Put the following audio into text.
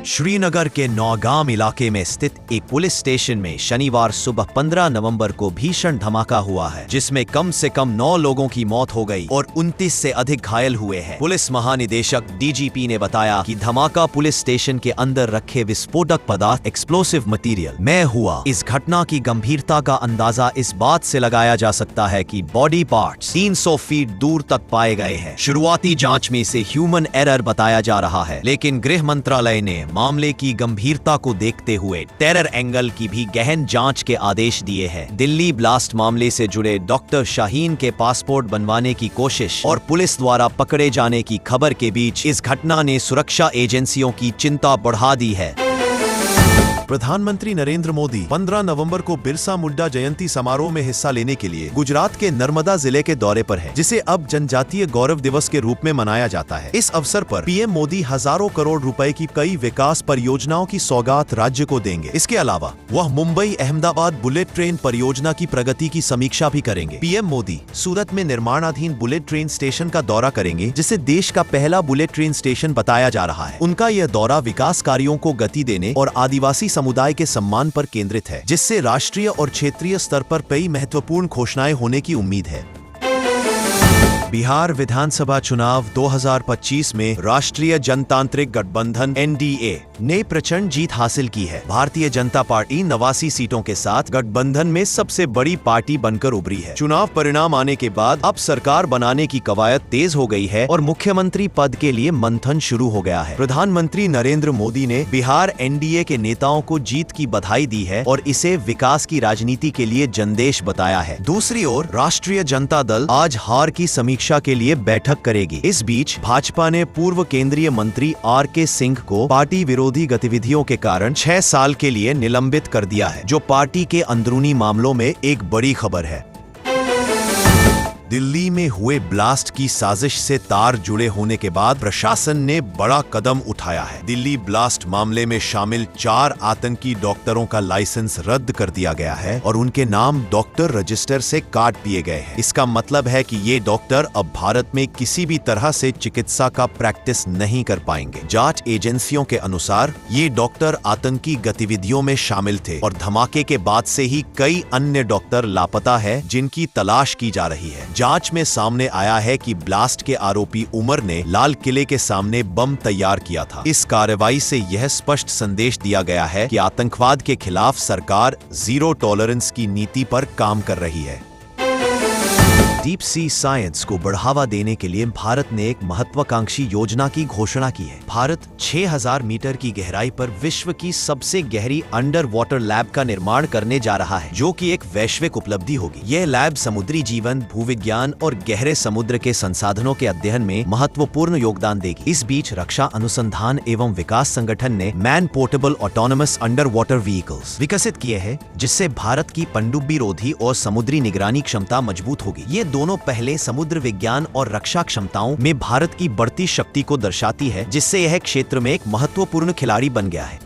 श्रीनगर के नौगाम इलाके में स्थित एक पुलिस स्टेशन में शनिवार सुबह 15 नवंबर को भीषण धमाका हुआ है, जिसमें कम से कम 9 लोगों की मौत हो गई और 29 से अधिक घायल हुए हैं। पुलिस महानिदेशक डीजीपी ने बताया कि धमाका पुलिस स्टेशन के अंदर रखे विस्फोटक पदार्थ एक्सप्लोसिव मटेरियल में हुआ। इस घटना की गंभीरता का अंदाजा इस बात से लगाया जा सकता है कि बॉडी पार्ट्स 300 फीट दूर तक पाए गए हैं। शुरुआती जांच में इसे ह्यूमन एरर बताया जा रहा है, लेकिन गृह मंत्रालय ने मामले की गंभीरता को देखते हुए टेरर एंगल की भी गहन जांच के आदेश दिए हैं। दिल्ली ब्लास्ट मामले से जुड़े डॉक्टर शाहीन के पासपोर्ट बनवाने की कोशिश और पुलिस द्वारा पकड़े जाने की खबर के बीच इस घटना ने सुरक्षा एजेंसियों की चिंता बढ़ा दी है। प्रधानमंत्री नरेंद्र मोदी 15 नवंबर को बिरसा मुंडा जयंती समारोह में हिस्सा लेने के लिए गुजरात के नर्मदा जिले के दौरे पर है, जिसे अब जनजातीय गौरव दिवस के रूप में मनाया जाता है। इस अवसर पर पीएम मोदी हजारों करोड़ रुपए की कई विकास परियोजनाओं की सौगात राज्य को देंगे। इसके अलावा वह मुंबई अहमदाबाद बुलेट ट्रेन परियोजना की प्रगति की समीक्षा भी करेंगे। पीएम मोदी सूरत में निर्माणाधीन बुलेट ट्रेन स्टेशन का दौरा करेंगे, जिसे देश का पहला बुलेट ट्रेन स्टेशन बताया जा रहा है। उनका यह दौरा विकास कार्यों को गति देने और आदिवासी समुदाय के सम्मान पर केंद्रित है, जिससे राष्ट्रीय और क्षेत्रीय स्तर पर कई महत्वपूर्ण घोषणाएं होने की उम्मीद है। बिहार विधानसभा चुनाव 2025 में राष्ट्रीय जनतांत्रिक गठबंधन एनडीए ने प्रचंड जीत हासिल की है। भारतीय जनता पार्टी 89 सीटों के साथ गठबंधन में सबसे बड़ी पार्टी बनकर उभरी है। चुनाव परिणाम आने के बाद अब सरकार बनाने की कवायद तेज हो गई है और मुख्यमंत्री पद के लिए मंथन शुरू हो गया है। प्रधानमंत्री नरेंद्र मोदी ने बिहार एनडीए के नेताओं को जीत की बधाई दी है और इसे विकास की राजनीति के लिए जंदेश बताया है। दूसरी ओर राष्ट्रीय जनता दल आज हार की समीक्षा के लिए बैठक करेगी। इस बीच भाजपा ने पूर्व केंद्रीय मंत्री आर.के. सिंह को पार्टी विरोधी गतिविधियों के कारण 6 साल के लिए निलंबित कर दिया है, जो पार्टी के अंदरूनी मामलों में एक बड़ी खबर है। दिल्ली में हुए ब्लास्ट की साजिश से तार जुड़े होने के बाद प्रशासन ने बड़ा कदम उठाया है। दिल्ली ब्लास्ट मामले में शामिल 4 आतंकी डॉक्टरों का लाइसेंस रद्द कर दिया गया है और उनके नाम डॉक्टर रजिस्टर से काट दिए गए हैं। इसका मतलब है कि ये डॉक्टर अब भारत में किसी भी तरह से चिकित्सा का प्रैक्टिस नहीं कर पाएंगे। जांच एजेंसियों के अनुसार ये डॉक्टर आतंकी गतिविधियों में शामिल थे और धमाके के बाद से ही कई अन्य डॉक्टर लापता है, जिनकी तलाश की जा रही है। जांच में सामने आया है कि ब्लास्ट के आरोपी उमर ने लाल किले के सामने बम तैयार किया था। इस कार्रवाई से यह स्पष्ट संदेश दिया गया है कि आतंकवाद के खिलाफ सरकार जीरो टॉलरेंस की नीति पर काम कर रही है। डीप सी साइंस को बढ़ावा देने के लिए भारत ने एक महत्वाकांक्षी योजना की घोषणा की है। भारत 6000 मीटर की गहराई पर विश्व की सबसे गहरी अंडर वाटर लैब का निर्माण करने जा रहा है, जो कि एक वैश्विक उपलब्धि होगी। यह लैब समुद्री जीवन, भूविज्ञान और गहरे समुद्र के संसाधनों के अध्ययन में महत्वपूर्ण योगदान देगी। इस बीच रक्षा अनुसंधान एवं विकास संगठन ने man portable autonomous under water vehicles विकसित किए हैं, जिससे भारत की पनडुब्बी रोधी और समुद्री निगरानी क्षमता मजबूत होगी। ये दोनों पहले समुद्र विज्ञान और रक्षा क्षमताओं में भारत की बढ़ती शक्ति को दर्शाती है, जिससे यह क्षेत्र में एक महत्वपूर्ण खिलाड़ी बन गया है।